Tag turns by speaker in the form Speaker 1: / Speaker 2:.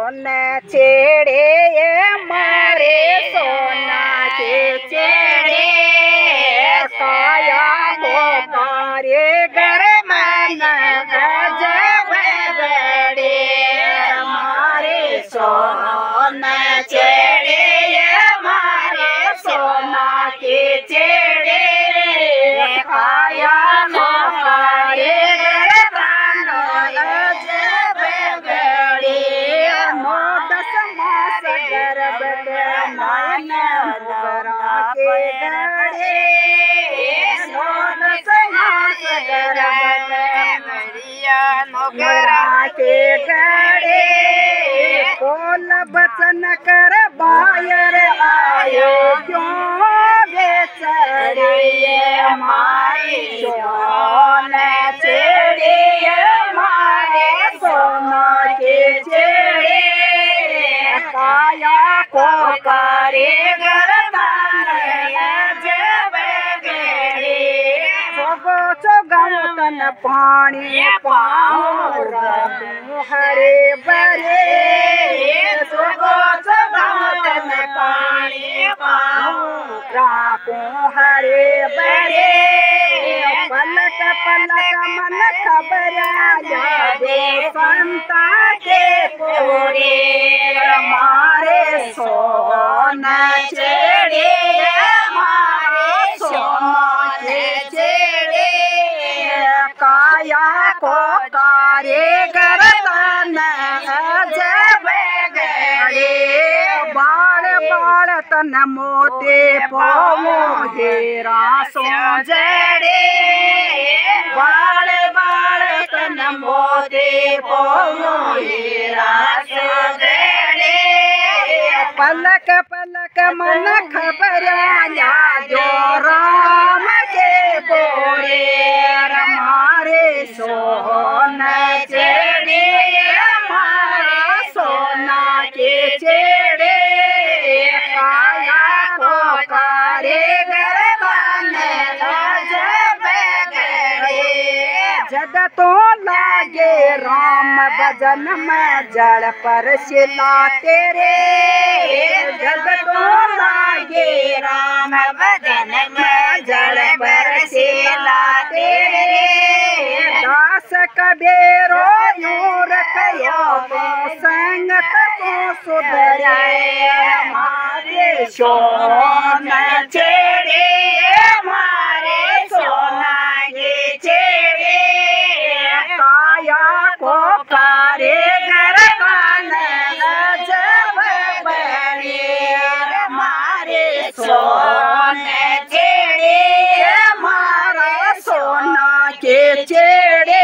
Speaker 1: सोना छेड़े मारे सोना के छेड़े काया को कारे घर मन गजब बड़े मारे सोना छेड़े मारे सोना के छेड़े काया को कारे के गड़े कोल बचन कर बायर आयो क्यों बेचड़े हमारे सोना छेड़े हमारे सोना के छेड़े काया को करे तन पानी पाऊं हरे बरे तन पानी पाऊं राखूं हरे बरे पलक पलक मन खबर दे संता के पूरे हमारे सोना छेड़े हमारे सोना के छेड़े काया को कारे गरदान जब गड़े बाड़ बाड़ तन मोते पाओ हेरा सो जड़े बाड़ बाड़ तन मोते पाओ हेरा सो जड़े पलक पलक मन खबर आया जो राम के बोरे हमारे सोना छेड़े हमारे सोना के छेड़े काया को कारे गरबान जब गड़े जद तो लागे राम भजन में जड़ पर शिला तेरे जद तो लागे राम भजन में जड़ पर शिला तेरे दास कबीरो यूर कयो तो संगत को सुधरे हमारे सोना छेड़े हमारे सोना के छेड़े काया को कारे गरबान जब बड़े हमारे सोना छेड़े हमारे सोना के छेड़े।